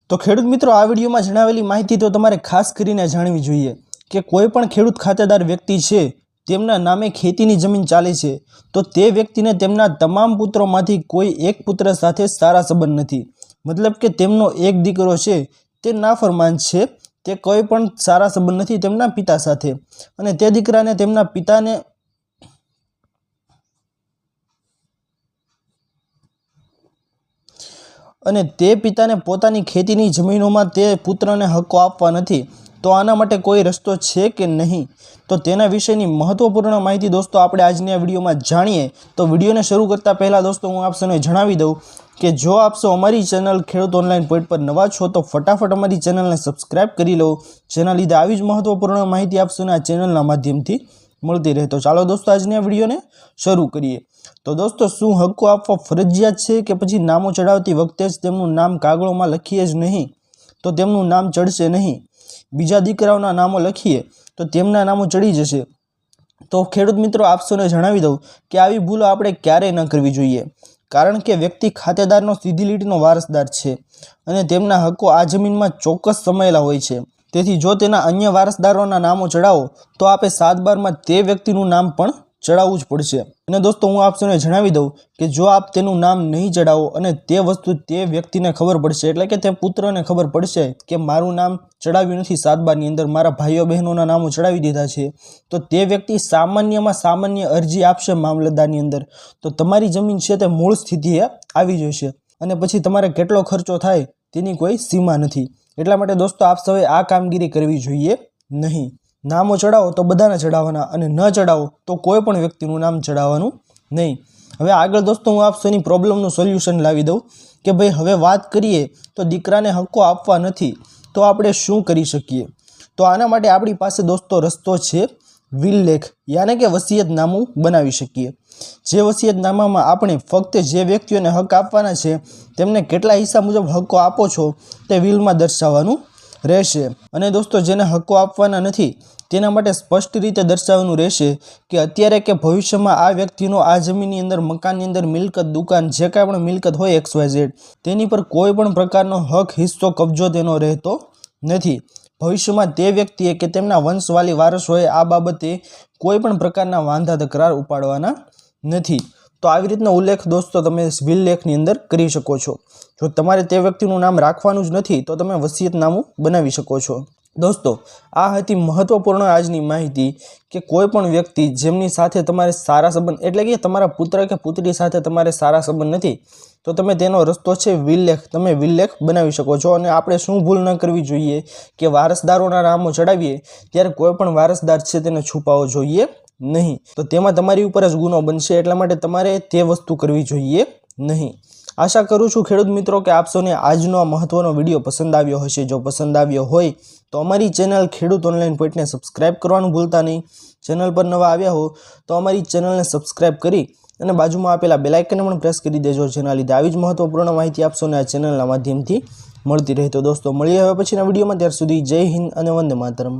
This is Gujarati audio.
તો ખેડૂત મિત્રો, આ વિડીયોમાં જણાવેલી માહિતી તો તમારે ખાસ કરીને જાણવી જોઈએ કે કોઈ પણ ખેડૂત ખાતેદાર વ્યક્તિ છે, તેમના નામે ખેતીની જમીન ચાલે છે, તો તે વ્યક્તિને તેમના તમામ પુત્રોમાંથી કોઈ એક પુત્ર સાથે સારા સંબંધ નથી। મતલબ કે તેમનો એક દીકરો છે તે નાફરમાન છે, તે કોઈ પણ સારા સંબંધ નથી તેમના પિતા સાથે, અને તે દીકરાને તેમના પિતાને અને તે પિતાને પોતાની ખેતીની જમીનોમાં તે પુત્રને હક્કો આપવા નથી, તો આના માટે કોઈ રસ્તો છે કે નહીં? તો તેના વિશેની મહત્વપૂર્ણ માહિતી દોસ્તો આપણે આજની આ વિડીયોમાં જાણીએ। તો વિડીયોને શરૂ કરતા પહેલાં દોસ્તો હું આપ સૌને જણાવી દઉં કે જો આપ સૌ અમારી ચેનલ ખેડૂત ઓનલાઈન પોઈન્ટ પર નવા છો તો ફટાફટ અમારી ચેનલને સબસ્ક્રાઈબ કરી લો, જેના લીધે આવી જ મહત્વપૂર્ણ માહિતી આપ સૌને આ ચેનલના માધ્યમથી મળતી રહે। તો ચાલો દોસ્તો આજની આ વિડીયોને શરૂ કરીએ। તો દોસ્તો, શું હક્કો આપવા ફરજિયાત છે કે પછી નામો ચડાવતી વખતે જ તેમનું નામ કાગળોમાં લખીએ જ નહીં તો તેમનું નામ ચડશે નહીં, બીજા દીકરાઓના નામો લખીએ તો તેમના નામો ચડી જશે? તો ખેડૂત મિત્રો, આપ સૌને જણાવી દઉં કે આવી ભૂલો આપણે ક્યારેય ન કરવી જોઈએ, કારણ કે વ્યક્તિ ખાતેદારનો સીધી લીટીનો વારસદાર છે અને તેમના હક્કો આ જમીનમાં ચોક્કસ સમાયેલા હોય છે। તેથી જો તેના અન્ય વારસદારોના નામો ચડાવો તો આપે 7/12માં તે વ્યક્તિનું નામ પણ ચડાવવું જ પડશે। અને દોસ્તો, હું આપ સૌને જણાવી દઉં કે જો આપ તેનું નામ નહીં ચડાવો અને તે વસ્તુ તે વ્યક્તિને ખબર પડશે, એટલે કે તે પુત્રને ખબર પડશે કે મારું નામ ચડાવ્યું નથી 7/12ની અંદર, મારા ભાઈઓ બહેનોના નામો ચડાવી દીધા છે, તો તે વ્યક્તિ સામાન્યમાં સામાન્ય અરજી આપશે મામલતદારની અંદર, તો તમારી જમીન છે તે મૂળ સ્થિતિએ આવી જશે અને પછી તમારે કેટલો ખર્ચો થાય તેની કોઈ સીમા નથી। એટલા માટે દોસ્તો, આપ સૌએ આ કામગીરી કરવી જોઈએ નહીં। નામો ચડાવો તો બધાને ચડાવવાના અને ન ચડાવો તો કોઈ પણ વ્યક્તિનું નામ ચડાવવાનું નહીં। હવે આગળ દોસ્તો હું આપ સૌની પ્રોબ્લેમનું સોલ્યુશન લાવી દઉં કે ભાઈ હવે વાત કરીએ તો દીકરાને હક્કો આપવા નથી તો આપણે શું કરી શકીએ? તો આના માટે આપણી પાસે દોસ્તો રસ્તો છે વિલલેખ, યાને કે વસિયતનામું બનાવી શકીએ। જે વસિયતનામામાં આપણે ફક્ત જે વ્યક્તિઓને હક આપવાના છે તેમને કેટલા હિસ્સા મુજબ હક્કો આપો છો તે વિલમાં દર્શાવવાનું રહેશે। અને દોસ્તો, જેને હક્કો આપવાના નથી તેના માટે સ્પષ્ટ રીતે દર્શાવવાનું રહેશે કે અત્યારે કે ભવિષ્યમાં આ વ્યક્તિનો આ જમીનની અંદર, મકાનની અંદર, મિલકત, દુકાન, જે કાંઈ પણ મિલકત હોય XYZ, તેની પર કોઈ પણ પ્રકારનો હક, હિસ્સો, કબજો તેનો રહેતો નથી। ભવિષ્યમાં તે વ્યક્તિએ કે તેમના વંશવાલી વારસોએ આ બાબતે કોઈ પણ પ્રકારના વાંધા તકરાર ઉપાડવાના નથી। તો આવી રીતનો ઉલ્લેખ દોસ્તો તમે વિલલેખની અંદર કરી શકો છો। જો તમારે તે વ્યક્તિનું નામ રાખવાનું જ નથી તો તમે વસિયતનામું બનાવી શકો છો। દોસ્તો, આ હતી મહત્વપૂર્ણ આજની માહિતી કે કોઈ પણ વ્યક્તિ જેમની સાથે તમારે સારા સંબંધ, એટલે કે તમારા પુત્ર કે પુત્રી સાથે તમારે સારા સંબંધ નથી, તો તમે તેનો રસ્તો છે વિલલેખ, તમે વિલલેખ બનાવી શકો છો। અને આપણે શું ભૂલ ન કરવી જોઈએ કે વારસદારોના નામો ચડાવીએ ત્યારે કોઈ પણ વારસદાર છે તેને છુપાવવો જોઈએ નહીં, તો તેમાં તમારી ઉપર જ ગુનો બનશે। એટલા માટે તમારે તે વસ્તુ કરવી જોઈએ નહીં। આશા કરું છું ખેડૂત મિત્રો કે આપ સૌને આજનો આ મહત્વનો વિડીયો પસંદ આવ્યો હશે। જો પસંદ આવ્યો હોય તો અમારી ચેનલ ખેડૂત ઓનલાઈન પોઈન્ટને સબસ્ક્રાઈબ કરવાનું ભૂલતા નહીં। ચેનલ પર નવા આવ્યા હો તો અમારી ચેનલને સબસ્ક્રાઈબ કરી અને બાજુમાં આપેલા બેલ આઇકનને પણ પ્રેસ કરી દેજો, જેના લીધે આવી જ મહત્વપૂર્ણ માહિતી આપ સૌને આ ચેનલના માધ્યમથી મળતી રહે। તો દોસ્તો, મળીએ હવે પછીના વિડીયોમાં, ત્યાર સુધી જય હિન્દ અને વંદે માતરમ।